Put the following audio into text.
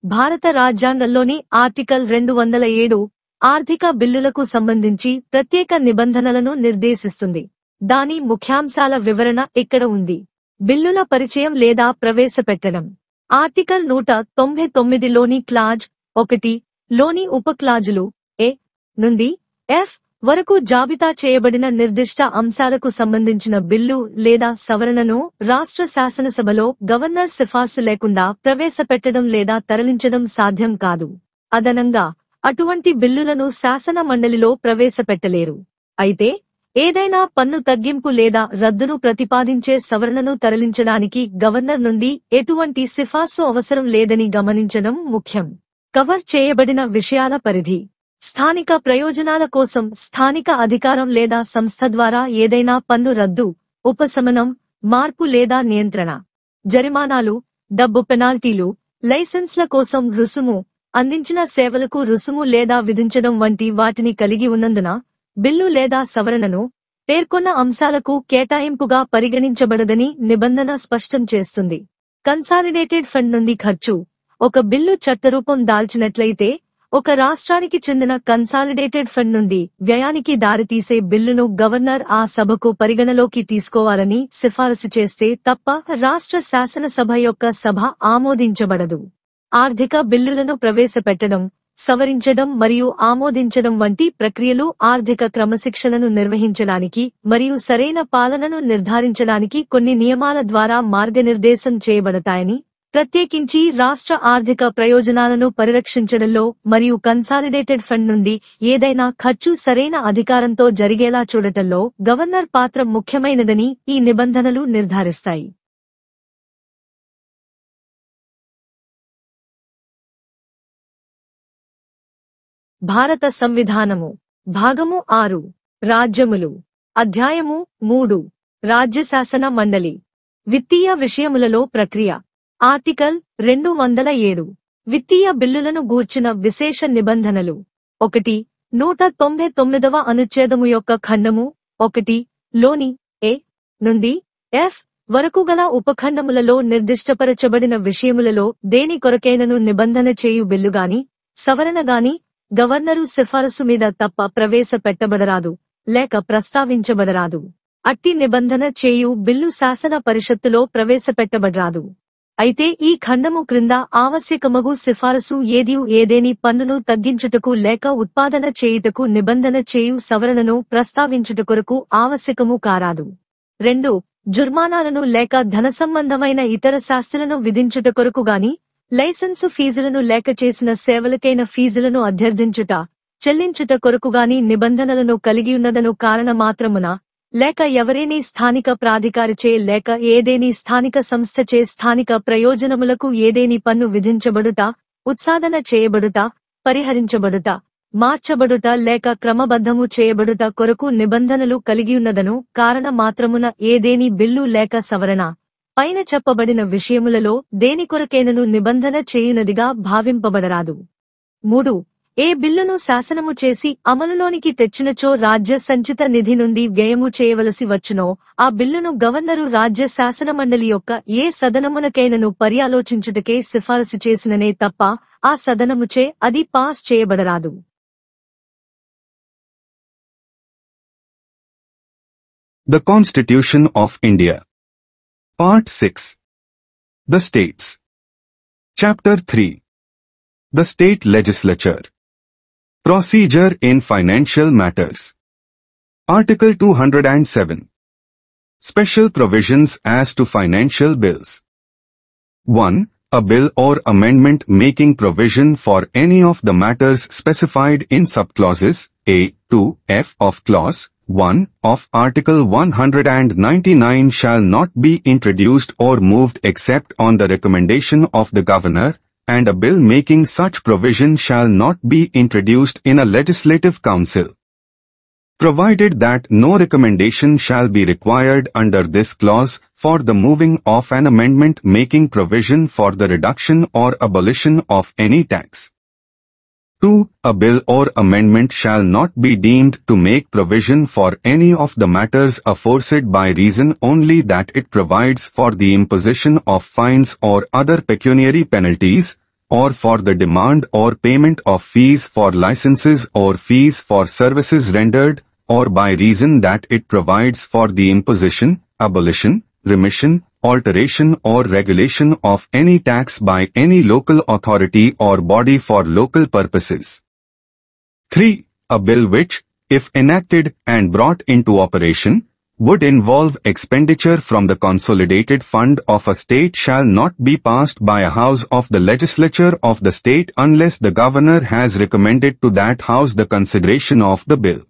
భారత రాజ్యాంగంలోని ఆర్టికల్ 207 ఆర్థిక బిల్లులకు సంబంధించి ప్రత్యేక నిబంధనలను నిర్దేశిస్తుంది. దాని ముఖ్యాంశాల వివరణ ఇక్కడ ఉంది. బిల్లుల పరిచయం లేదా ప్రవేశపెట్టడం. ఆర్టికల్ 199 లోని క్లాజ్ 1 లోని ఉపక్లాజులు ఏ నుండి ఎఫ్ వరకు జాబితా చేయబడిన నిర్దిష్ట అంశాలకు సంబంధించిన బిల్లు లేదా సవరణను రాష్ట్ర శాసనసభలో గవర్నర్ సిఫార్సు లేకుండా ప్రవేశపెట్టడం లేదా తరలించడం సాధ్యం కాదు. అదనంగా అటువంటి బిల్లులను శాసన మండలిలో ప్రవేశపెట్టలేరు. అయితే ఏదైనా పన్ను తగ్గింపు లేదా రద్దును ప్రతిపాదించే సవరణను తరలించడానికి గవర్నర్ నుండి ఎటువంటి సిఫార్సు అవసరం లేదని గమనించడం ముఖ్యం. కవర్ చేయబడిన విషయాల పరిధి. స్థానిక ప్రయోజనాల కోసం స్థానిక అధికారం లేదా సంస్థ ద్వారా ఏదైనా పన్ను రద్దు, ఉపశమనం, మార్పు లేదా నియంత్రణ. జరిమానాలు, డబ్బు పెనాల్టీలు, లైసెన్స్ల కోసం రుసుము, అందించిన సేవలకు రుసుము లేదా విధించడం వంటి వాటిని కలిగి ఉన్నందున బిల్లు లేదా సవరణను పేర్కొన్న అంశాలకు కేటాయింపుగా పరిగణించబడదని నిబంధన స్పష్టం చేస్తుంది. కన్సాలిడేటెడ్ ఫండ్ నుండి ఖర్చు. ఒక బిల్లు చట్టరూపం దాల్చినట్లయితే ఒక రాష్ట్రానికి చెందిన కన్సాలిడేటెడ్ ఫండ్ నుండి వ్యయానికి దారితీసే బిల్లును గవర్నర్ ఆ సభకు పరిగణలోకి తీసుకోవాలని సిఫారసు చేస్తే తప్ప రాష్ట్ర శాసనసభ యొక్క సభ ఆమోదించబడదు. ఆర్థిక బిల్లులను ప్రవేశపెట్టడం, సవరించడం మరియు ఆమోదించడం వంటి ప్రక్రియలు ఆర్థిక క్రమశిక్షణను నిర్వహించడానికి మరియు సరైన పాలనను నిర్ధారించడానికి కొన్ని నియమాల ద్వారా మార్గనిర్దేశం చేయబడతాయని, ప్రత్యేకించి రాష్ట్ర ఆర్థిక ప్రయోజనాలను పరిరక్షించడంలో మరియు కన్సాలిడేటెడ్ ఫండ్ నుండి ఏదైనా ఖర్చు సరైన అధికారంతో జరిగేలా చూడటంలో గవర్నర్ పాత్ర ముఖ్యమైనదని ఈ నిబంధనలు నిర్ధారిస్తాయి. భారత సంవిధానము. భాగము 6. రాజ్యములు. అధ్యాయము 3. రాజ్యశాసన మండలి. విత్తీయ విషయములలో ప్రక్రియ. ఆర్టికల్ 207. విత్తీయ బిల్లులను గూర్చిన విశేష నిబంధనలు. 1. 199వ అనుచ్ఛేదము యొక్క ఖండము 1 లోని ఏ నుండి ఎఫ్ వరకు గల ఉపఖండములలో నిర్దిష్టపరచబడిన విషయములలో దేని కొరకైనను నిబంధన చేయు బిల్లుగాని, సవరణగాని గవర్నరు సిఫారసు మీద తప్ప ప్రవేశపెట్టబడరాదు లేక ప్రస్తావించబడరాదు. అట్టి నిబంధన చేయు బిల్లు శాసన పరిషత్తులో ప్రవేశపెట్టబడరాదు. అయితే ఈ ఖండము క్రింద ఆవశ్యకమగు సిఫారసు ఏదేని పన్నును తగ్గించుటకు లేక ఉత్పాదన చేయుటకు నిబంధన చేయు సవరణను ప్రస్తావించుటకొరకు ఆవశ్యకము కారాదు. 2. జుర్మానాలను లేక ధన సంబంధమైన ఇతర శాస్త్రులను విధించుటకొరకు గాని, లైసెన్సు ఫీజులను లేక చేసిన సేవలకైన ఫీజులను అభ్యర్థించుట, చెల్లించుట కొరకుగాని నిబంధనలను కలిగియున్నదను కారణమాత్రమున, లేక ఎవరేనీ స్థానిక ప్రాధికారిచే లేక ఏదేని స్థానిక సంస్థచే స్థానిక ప్రయోజనములకు ఏదేని పన్ను విధించబడుట, ఉత్సాదన చేయబడుట, పరిహరించబడుట, మార్చబడుట లేక క్రమబద్ధము చేయబడుట కొరకు నిబంధనలు కలిగియున్నదను కారణమాత్రమున ఏదేని బిల్లు లేక సవరణ పైన చెప్పబడిన విషయములలో దేని కొరకైనను నిబంధన చేయునదిగా భావింపబడరాదు. 3. ఏ బిల్లును శాసనము చేసి అమలులోనికి తెచ్చినచో రాజ్య సంచిత నిధి నుండి వ్యయము చేయవలసి వచ్చునో ఆ బిల్లును గవర్నరు రాజ్య శాసనమండలి యొక్క ఏ సదనమునకైనను పర్యాలోచించుటకే సిఫారసు చేసిననే తప్ప ఆ సదనముచే అది pass చేయబడరాదు. The Constitution of India. Part 6. The States. Chapter 3. The State Legislature. Procedure in Financial Matters. Article 207. Special Provisions as to Financial Bills. 1. A bill or amendment making provision for any of the matters specified in subclauses A to F of Clause 1 of Article 199 shall not be introduced or moved except on the recommendation of the Governor, and a bill making such provision shall not be introduced in a legislative council. Provided that no recommendation shall be required under this clause for the moving of an amendment making provision for the reduction or abolition of any tax. 2. A bill or amendment shall not be deemed to make provision for any of the matters aforesaid by reason only that it provides for the imposition of fines or other pecuniary penalties, or for the demand or payment of fees for licenses or fees for services rendered, or by reason that it provides for the imposition, abolition, remission, alteration or regulation of any tax by any local authority or body for local purposes. 3. A bill which, if enacted and brought into operation, would involve expenditure from the consolidated fund of a state shall not be passed by a house of the legislature of the state unless the governor has recommended to that house the consideration of the bill.